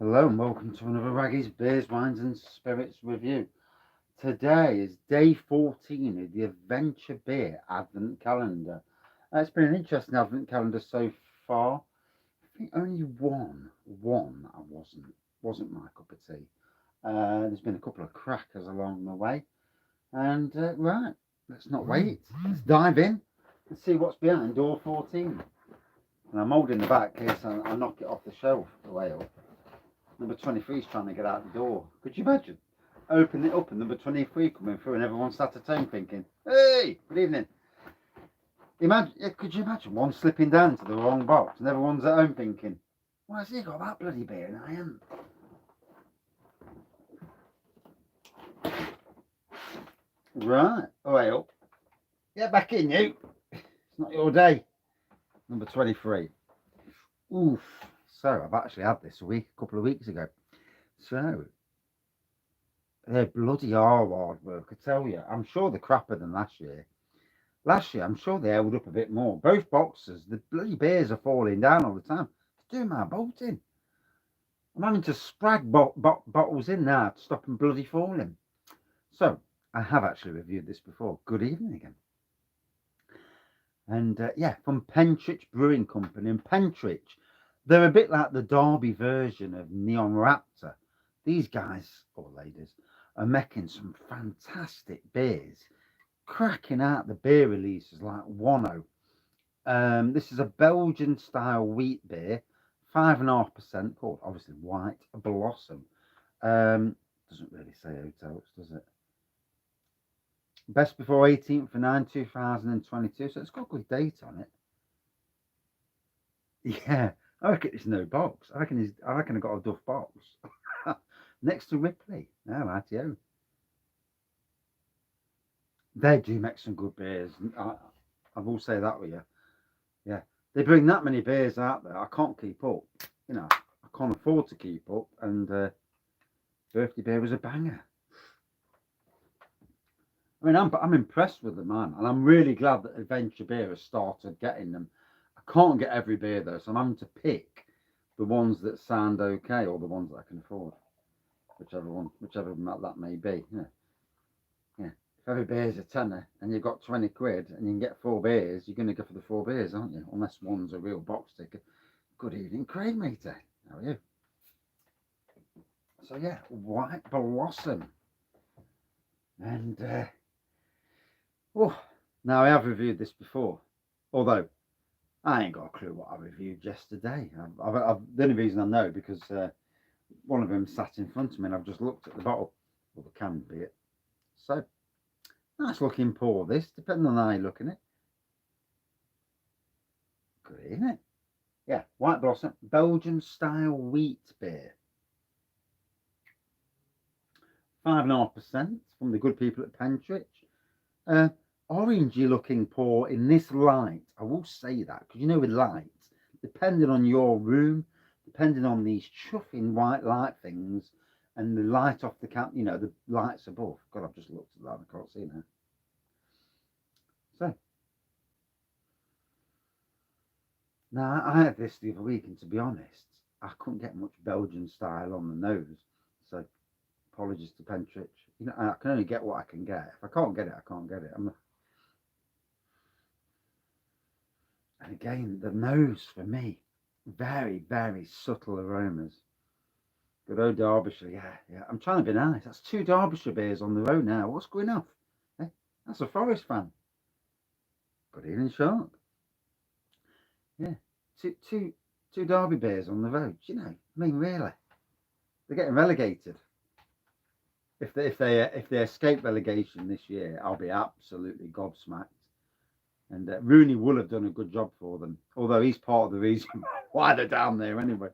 Hello and welcome to another Wraggys Beers, Wines and Spirits review. Today is day 14 of the Adventure Beer Advent Calendar. It's been an interesting Advent Calendar so far. I think only one I wasn't my cup of tea. There's been a couple of crackers along the way. And right, let's not wait. Let's dive in and see what's behind door 14. And I'm holding the back here so I knock it off the shelf the way up. Number 23 is trying to get out the door. Could you imagine? Open it up and number 23 coming through and everyone sat at home thinking, hey, good evening. Could you imagine one slipping down to the wrong box and everyone's at home thinking, why has he got that bloody beer and I haven't? Right, away up. Get back in, you. It's not your day. Number 23. Oof. So I've actually had this a couple of weeks ago. So they bloody are hard work, I tell you. I'm sure they're crappier than last year. Last year, I'm sure they held up a bit more. Both boxes, the bloody beers are falling down all the time. It's doing my bolting. I'm having to sprag bottles in now to stop them bloody falling. So I have actually reviewed this before. Good evening again. And yeah, from Pentrich Brewing Company. And Pentrich, they're a bit like the Derby version of Neon Raptor. These guys, or ladies, are making some fantastic beers, cracking out the beer releases like Wano. This is a Belgian style wheat beer, 5.5%, called obviously White Blossom. Doesn't really say hotels, does it? Best before 18th of 9, 2022, so it's got good date on it. Yeah, I reckon it's no box. I reckon I got a Duff box next to Ripley. Oh, rightio. They do make some good beers. I will say that with you. Yeah, they bring that many beers out there. I can't keep up. You know, I can't afford to keep up. And birthday beer was a banger. I mean, I'm impressed with them, man, and I'm really glad that Adventure Beer has started getting them. I can't get every beer though, so I'm having to pick the ones that sound okay or the ones that I can afford, whichever that may be. Yeah, yeah. If every beer's a tenner and you've got 20 quid and you can get 4 beers, you're going to go for the 4 beers, aren't you? Unless one's a real box ticket. Good evening, Craig Meter. How are you? So yeah, White Blossom. And oh, now I have reviewed this before, although I ain't got a clue what I reviewed yesterday. The only reason I know because one of them sat in front of me and I've just looked at the bottle, or the can be it. So nice looking pour. This, depending on how you look at it. Good, isn't it? Yeah, White Blossom, Belgian style wheat beer. 5.5% from the good people at Pentrich. Orangey looking pour in this light. I will say that because you know with light, depending on your room, depending on these chuffing white light things and the light off the cap, you know, the lights above. God, I've just looked at that and I can't see now. So now I had this the other week, and to be honest, I couldn't get much Belgian style on the nose. So apologies to Pentrich. You know, I can only get what I can get. If I can't get it, I can't get it. And again, the nose for me, very, very subtle aromas. Good old Derbyshire, yeah. I'm trying to be nice. That's 2 Derbyshire beers on the road now. What's going on? Eh? That's a Forest fan. Good evening, Shark. Yeah, two Derby beers on the road. You know, I mean, really, they're getting relegated. If they escape relegation this year, I'll be absolutely gobsmacked. And Rooney will have done a good job for them, although he's part of the reason why they're down there anyway,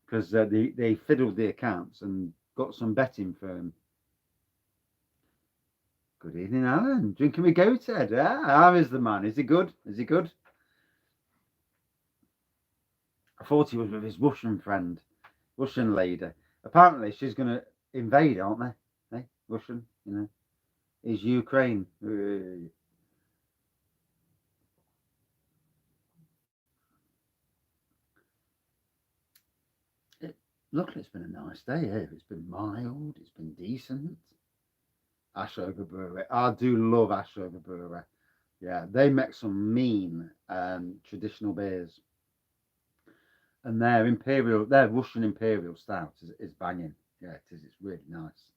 because they fiddled the accounts and got some betting for him. Good evening, Alan. Drinking with Go, Ted. How is the man? Is he good? Is he good? I thought he was with his Russian friend, Russian lady. Apparently, she's going to invade, aren't they? Hey, Russian, you know. Is Ukraine. Luckily, it's been a nice day here. It's been mild. It's been decent. Ashover Brewery. I do love Ashover Brewery. Yeah, they make some mean traditional beers, and their Russian Imperial Stout is banging. Yeah, it is. It's really nice,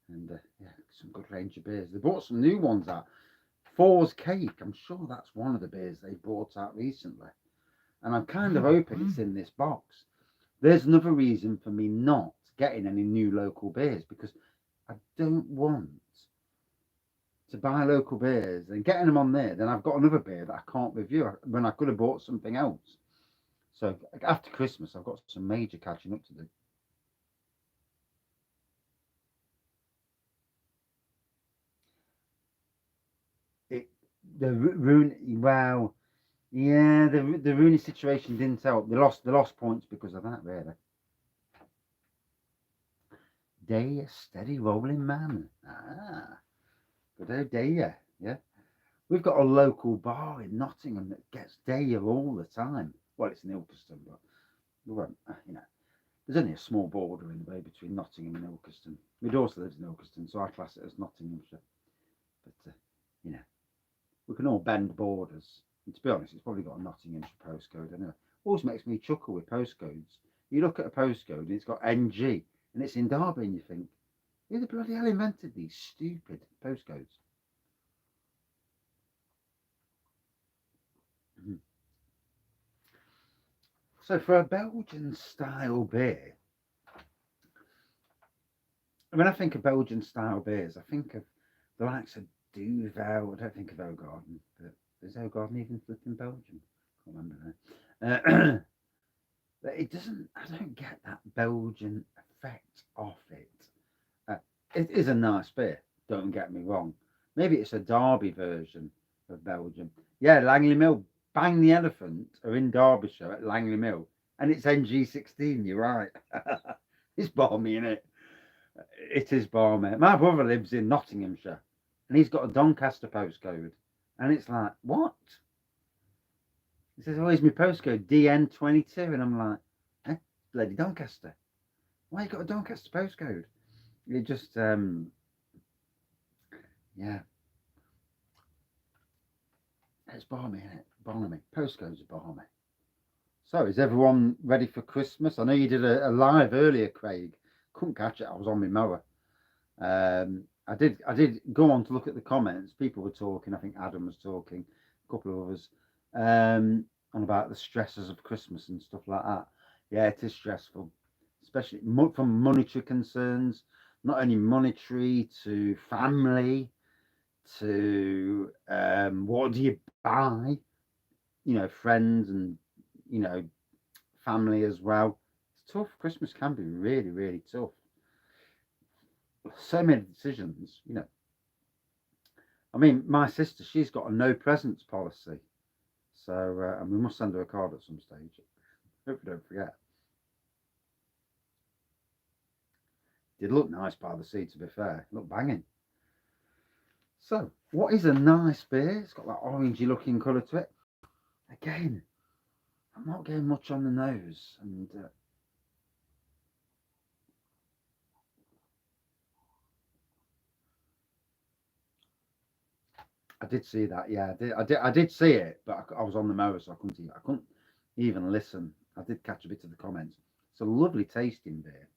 and yeah, some good range of beers. They brought some new ones out. Four's Cake. I'm sure that's one of the beers they brought out recently, and I'm kind of hoping it's in this box. There's another reason for me not getting any new local beers because I don't want to buy local beers and getting them on there. Then I've got another beer that I can't review when I could have bought something else. So after Christmas, I've got some major catching up to do. It the Rooney, well, yeah, the Rooney situation didn't help. They lost points because of that, really. Day, steady rolling man. Good old day, yeah. We've got a local bar in Nottingham that gets Daya all the time. Well, it's in Ilkeston, but we won't, there's only a small border in the way between Nottingham and Ilkeston. My daughter lives in Ilkeston, so I class it as Nottinghamshire. But, we can all bend borders. And to be honest, it's probably got a Nottinghamshire postcode anyway. Always makes me chuckle with postcodes. You look at a postcode and it's got NG and it's in Derby and you think, who the bloody hell invented these stupid postcodes? Mm-hmm. So for a Belgian style beer, when I think of Belgian style beers, I think of the likes of Duvel. I don't think of Ogarden, but is Ogarden even flipping Belgian? I can't remember now. But it doesn't. I don't get that Belgian effect off it. Uh, it is a nice beer. Don't get me wrong. Maybe it's a Derby version of Belgium. Yeah, Langley Mill. Bang the Elephant are in Derbyshire at Langley Mill, and it's NG16. You're right. It's balmy, isn't it? It is balmy. My brother lives in Nottinghamshire, and he's got a Doncaster postcode, and it's like, what? He says, "Oh, here's my postcode, DN22," and I'm like, eh, bloody Doncaster. Why you got a Doncaster postcode? It just, yeah, it's balmy, isn't it? Balmy. Postcodes are balmy. So, is everyone ready for Christmas? I know you did a live earlier, Craig. Couldn't catch it. I was on my mower. I did go on to look at the comments. People were talking. I think Adam was talking, a couple of others, on about the stresses of Christmas and stuff like that. Yeah, it is stressful, especially from monetary concerns. Not only monetary to family to what do you buy? Friends and you know family as well. It's tough. Christmas can be really, really tough. So many decisions. I mean, my sister, she's got a no presents policy. So, and we must send her a card at some stage. Hope we don't forget. Did look nice by the sea, to be fair. Look banging. So, what is a nice beer? It's got that orangey looking colour to it. Again, I'm not getting much on the nose. And I did see that. Yeah, I did see it, but I was on the mower, so I couldn't even listen. I did catch a bit of the comments. It's a lovely tasting beer.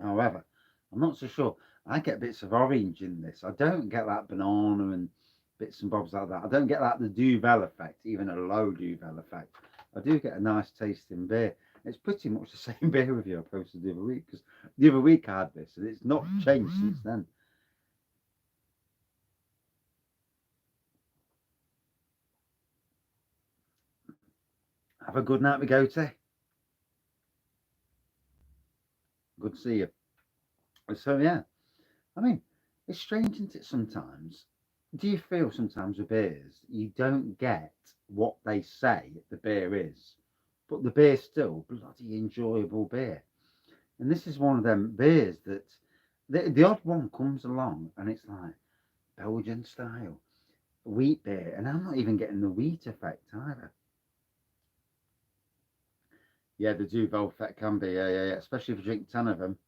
However, I'm not so sure. I get bits of orange in this. I don't get that banana and bits and bobs like that. I don't get that the Duvel effect, even a low Duvel effect. I do get a nice tasting beer. It's pretty much the same beer review I posted the other week because the other week I had this and it's not changed since then. Have a good night, we go to. Good to see you. So yeah, I mean, it's strange, isn't it? Sometimes, do you feel sometimes with beers you don't get what they say the beer is, but the beer's still bloody enjoyable beer? And this is one of them beers that the odd one comes along and it's like Belgian style wheat beer, and I'm not even getting the wheat effect either. Yeah, the Duvel effect can be, yeah, especially if you drink 10 of them.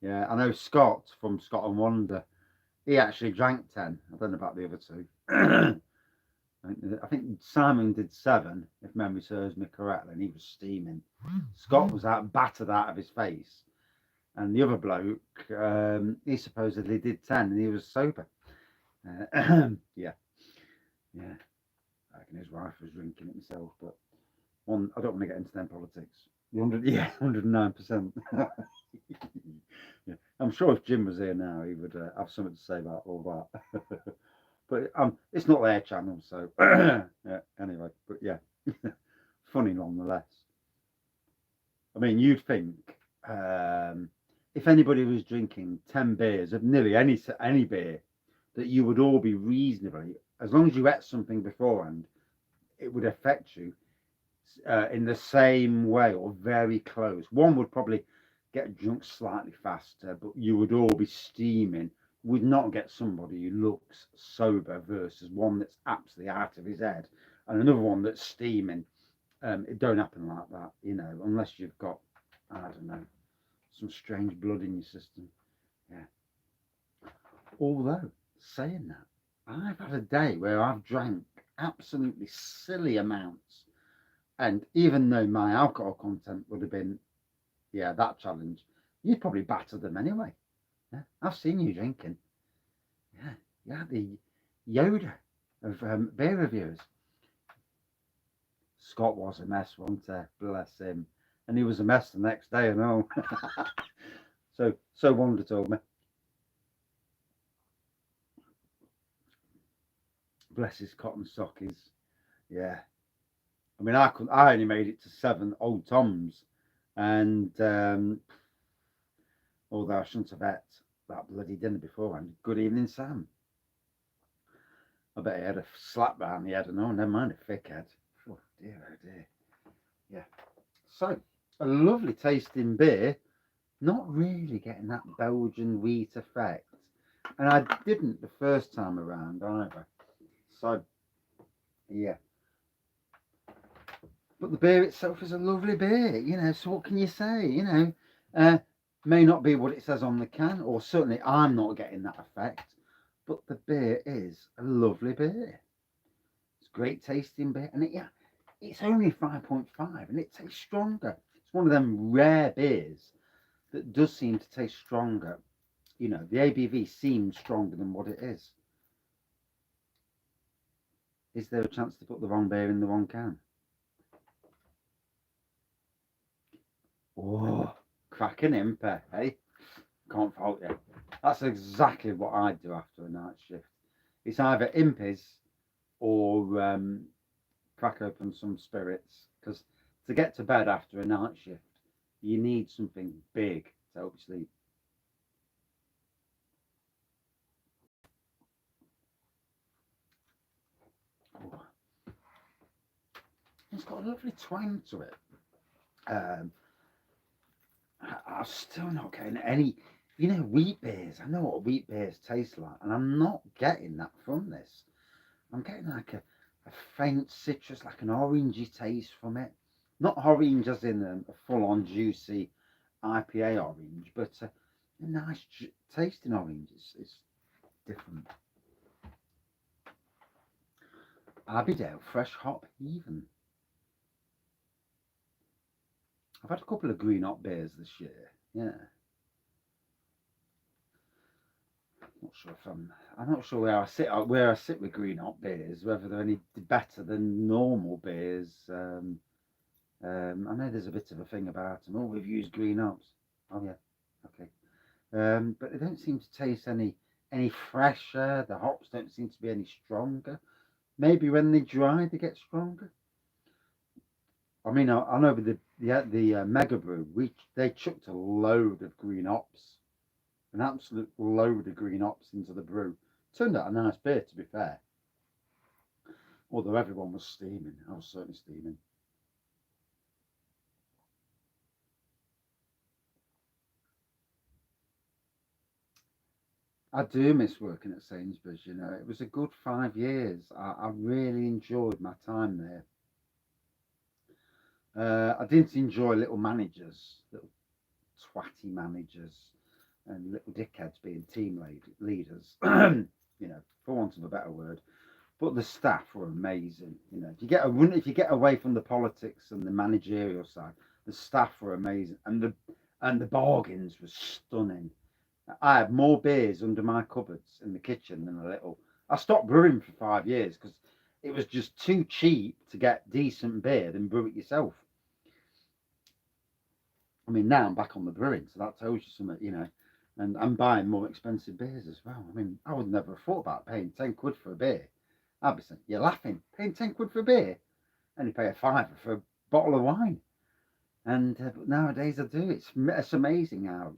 Yeah, I know Scott from Scott and Wonder, he actually drank 10. I don't know about the other two. I think Simon did 7, if memory serves me correctly, and he was steaming. Scott was battered out of his face, and the other bloke, he supposedly did 10, and he was sober. Yeah, yeah. I reckon his wife was drinking it himself, but I don't want to get into them politics. 109%. Yeah. I'm sure if Jim was here now, he would have something to say about all that. But it's not their channel, so yeah. Anyway, but yeah, funny nonetheless. I mean, you'd think if anybody was drinking 10 beers of nearly any beer, that you would all be reasonably, as long as you ate something beforehand, it would affect you in the same way or very close. One would probably get drunk slightly faster, but you would all be steaming. Would not get somebody who looks sober versus one that's absolutely out of his head, and another one that's steaming. It don't happen like that, unless you've got, I don't know, some strange blood in your system. Yeah. Although saying that, I've had a day where I've drank absolutely silly amounts. And even though my alcohol content would have been, yeah, that challenge, you'd probably batter them anyway. Yeah, I've seen you drinking. Yeah, the Yoda of beer reviewers. Scott was a mess, wasn't he? Bless him. And he was a mess the next day and all. So Wanda told me. Bless his cotton sockies. Yeah. I mean, I only made it to 7 Old Toms. And although I shouldn't have ate that bloody dinner beforehand. Good evening, Sam. I bet he had a slap round the head and never mind a thick head. Oh dear. Yeah. So, a lovely tasting beer, not really getting that Belgian wheat effect. And I didn't the first time around either. So, yeah. But the beer itself is a lovely beer, so what can you say, may not be what it says on the can, or certainly I'm not getting that effect, but the beer is a lovely beer. It's great tasting beer, and it's only 5.5, and it tastes stronger. It's one of them rare beers that does seem to taste stronger. The ABV seems stronger than what it is. Is there a chance to put the wrong beer in the wrong can? Oh, cracking imper, hey? Can't fault you. That's exactly what I'd do after a night shift. It's either impies or crack open some spirits, because to get to bed after a night shift, you need something big to help you sleep. Oh. It's got a lovely twang to it. I'm still not getting any, wheat beers. I know what wheat beers taste like, and I'm not getting that from this. I'm getting like a faint citrus, like an orangey taste from it. Not orange as in a full-on juicy IPA orange, but a nice tasting orange. It's different. Abbeydale fresh hop even. I've had a couple of green hop beers this year. Yeah. I'm not sure where I sit with green hop beers, whether they're any better than normal beers. I know there's a bit of a thing about them. Oh, we've used green hops. Oh yeah, okay. But they don't seem to taste any fresher. The hops don't seem to be any stronger. Maybe when they dry, they get stronger. I mean, I know with the Mega Brew, they chucked a load of green hops, an absolute load of green hops into the brew. Turned out a nice beer, to be fair. Although everyone was steaming, I was certainly steaming. I do miss working at Sainsbury's. It was a good 5 years. I really enjoyed my time there. I didn't enjoy little managers, little twatty managers, and little dickheads being leaders. You know, for want of a better word. But the staff were amazing. You know, if you get away from the politics and the managerial side, the staff were amazing, and the bargains were stunning. I had more beers under my cupboards in the kitchen than a little. I stopped brewing for 5 years because it was just too cheap to get decent beer than brew it yourself. I mean, now I'm back on the brewing, so that tells you something, you know. And I'm buying more expensive beers as well. I mean, I would never have thought about paying 10 quid for a beer. I'd be saying, you're laughing, paying 10 quid for a beer? And you pay a fiver for a bottle of wine. And but nowadays I do. It's amazing how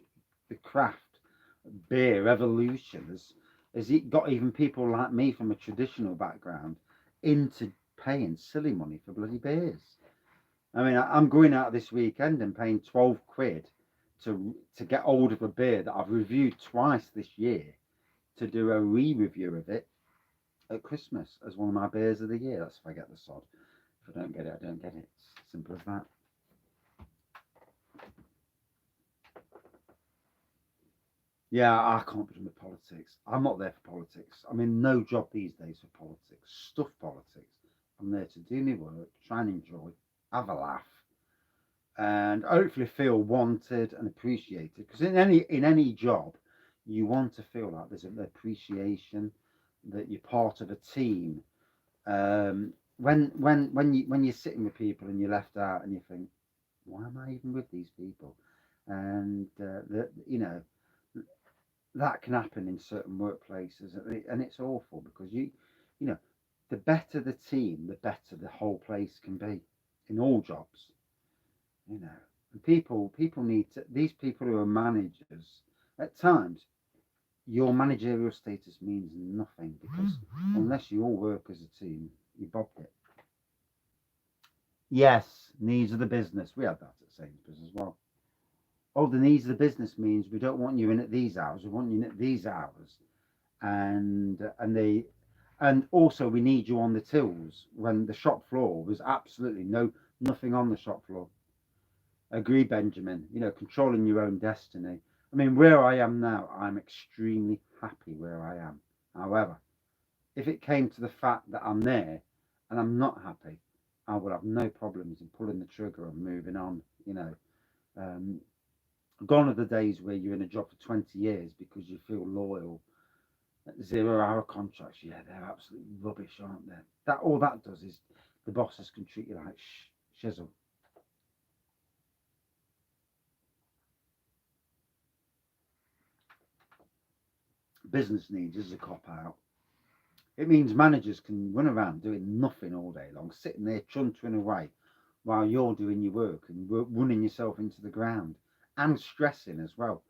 the craft beer evolution has it got even people like me from a traditional background into paying silly money for bloody beers. I mean, I'm going out this weekend and paying 12 quid to get hold of a beer that I've reviewed twice this year to do a re-review of it at Christmas as one of my beers of the year. That's if I get the sod. If I don't get it, I don't get it. It's simple as that. Yeah, I can't be done with politics. I'm not there for politics. I'm in no job these days for politics. Stuff politics. I'm there to do my work, try and enjoy, have a laugh, and hopefully feel wanted and appreciated. Because in any job, you want to feel like there's an appreciation, that you're part of a team. When you're sitting with people and you're left out and you think, why am I even with these people? And you know, that can happen in certain workplaces, and it's awful because you know, the better the team, the better the whole place can be in all jobs. You know, and people need to, these people who are managers at times. Your managerial status means nothing because unless you all work as a team, you bobbed it. Yes, needs of the business. We had that at Sainsbury's as well. Oh, the needs of the business means we don't want you in at these hours. We want you in at these hours, and also we need you on the tills when the shop floor was absolutely nothing on the shop floor. Agree, Benjamin. You know, controlling your own destiny. I mean, where I am now, I'm extremely happy where I am. However, if it came to the fact that I'm there and I'm not happy, I would have no problems in pulling the trigger and moving on. You know, um, gone are the days where you're in a job for 20 years because you feel loyal. 0 hour contracts, yeah, they're absolutely rubbish, aren't they? That all that does is the bosses can treat you like shizzle. Business needs is a cop out. It means managers can run around doing nothing all day long, sitting there chuntering away while you're doing your work and running yourself into the ground and stressing as well.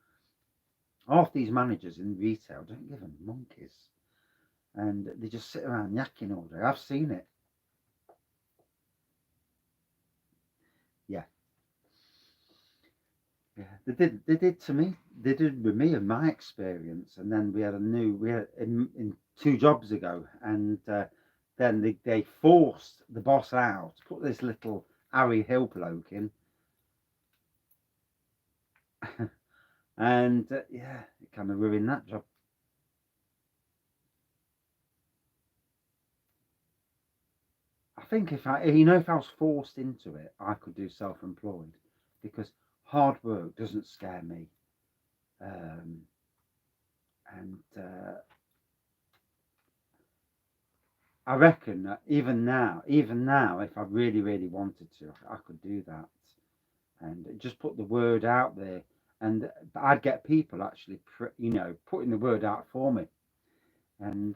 Half these managers in retail don't give a monkeys, and they just sit around yakking all day. I've seen it. Yeah, yeah, they did to me. They did with me in my experience, and then we had in 2 jobs ago, and then they forced the boss out, put this little Harry Hill bloke in, and yeah, it kind of ruined that job. I think if I was forced into it, I could do self-employed because hard work doesn't scare me, um, and I reckon that even now, if I really, really wanted to, I could do that and just put the word out there, and I'd get people actually, putting the word out for me. And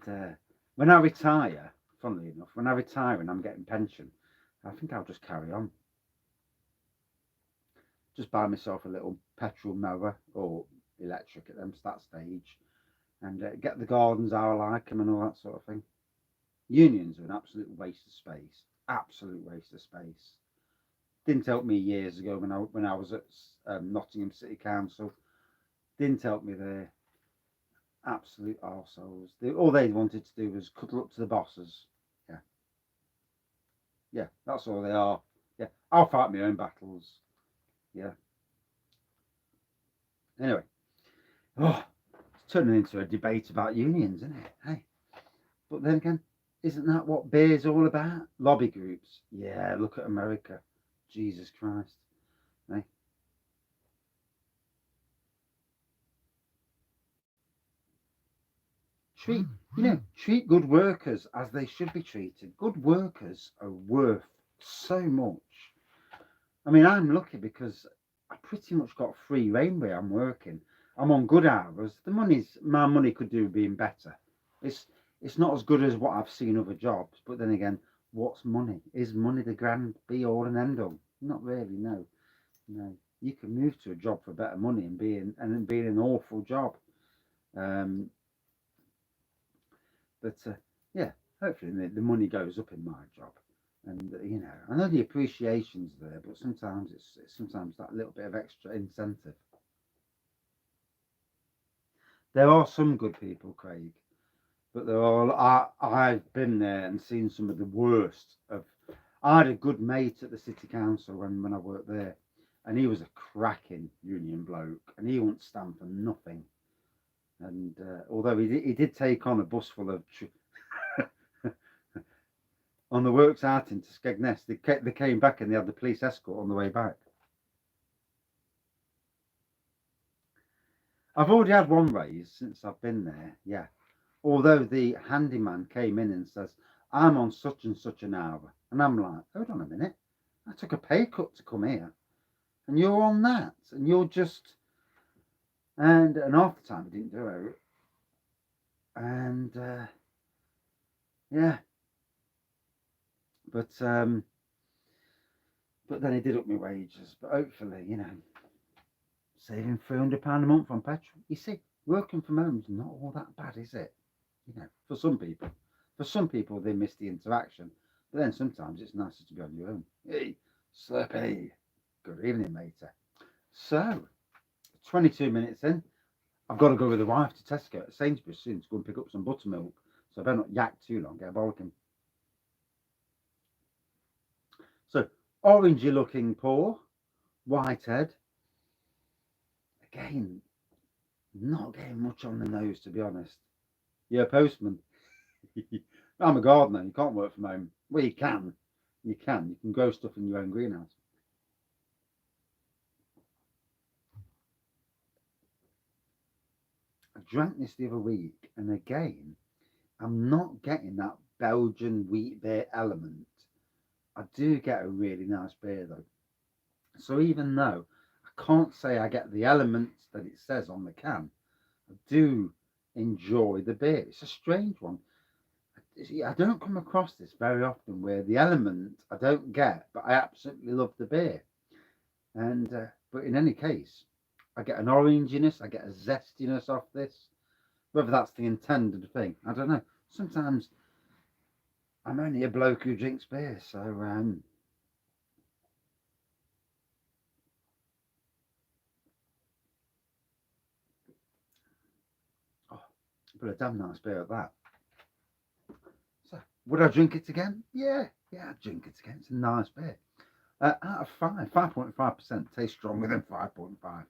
when I retire, funnily enough, when I retire and I'm getting pension, I think I'll just carry on. Just buy myself a little petrol mower or electric at that stage, and get the gardens how I like them and all that sort of thing. Unions are an absolute waste of space. Absolute waste of space. Didn't help me years ago when I was at Nottingham City Council. Didn't help me there. Absolute arseholes. All they wanted to do was cuddle up to the bosses. Yeah, yeah, that's all they are. Yeah, I'll fight my own battles. Yeah. Anyway, oh, it's turning into a debate about unions, isn't it? Hey, but then again, isn't that what beer's all about? Lobby groups. Yeah, look at America. Jesus Christ. Hey. Treat good workers as they should be treated. Good workers are worth so much. I mean, I'm lucky because I pretty much got free rein where I'm working. I'm on good hours. My money could do being better. It's it's not as good as what I've seen other jobs. But then again, what's money? Is money the grand be all and end all? Not really. No, no. You can move to a job for better money and be in an awful job. Um, but yeah, hopefully the money goes up in my job. And I know the appreciation's there, but sometimes it's sometimes that little bit of extra incentive. There are some good people, Craig, but I've been there and seen some of the worst of. I had a good mate at the city council when I worked there, and he was a cracking union bloke, and he wouldn't stand for nothing. And although he did take on a bus full of on the works out into Skegness, they came back and they had the police escort on the way back. I've already had one raise since I've been there, yeah. Although the handyman came in and says, I'm on such and such an hour. And I'm like, hold on a minute. I took a pay cut to come here. And you're on that. And you're just. And half the time he didn't do it. And yeah. But then he did up my wages. But hopefully, saving £300 a month on petrol. You see, working from home is not all that bad, is it? For some people. For some people, they miss the interaction. But then sometimes it's nicer to be on your own. Hey, Slurpee. Good evening, matey. So, 22 minutes in. I've got to go with the wife to Tesco at Sainsbury's soon to go and pick up some buttermilk. So I better not yak too long, get a bollocking. So, orangey looking paw, whitehead. Again, not getting much on the nose, to be honest. You're a postman. I'm a gardener. You can't work from home. Well, you can. You can. You can grow stuff in your own greenhouse. I drank this the other week, and again, I'm not getting that Belgian wheat beer element. I do get a really nice beer though. So even though I can't say I get the elements that it says on the can, I do enjoy the beer. It's a strange one. I don't come across this very often where the element I don't get, but I absolutely love the beer. And but in any case, I get an oranginess, I get a zestiness off this. Whether that's the intended thing, I don't know. Sometimes I'm only a bloke who drinks beer, so oh, but a damn nice beer at that. So would I drink it again? Yeah, I'd drink it again. It's a nice beer. Out of 5.5% tastes stronger than 5.5.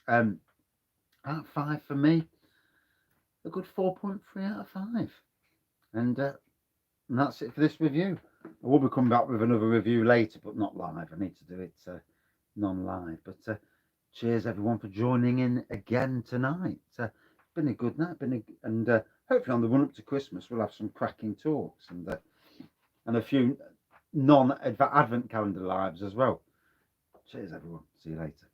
Out of 5 for me, a good 4.3 out of 5. And that's it for this review. I will be coming back with another review later, but not live. I need to do it non-live. But cheers everyone for joining in again tonight. Been a good night. And hopefully on the run up to Christmas we'll have some cracking talks and a few non-advent calendar lives as well. Cheers everyone. See you later.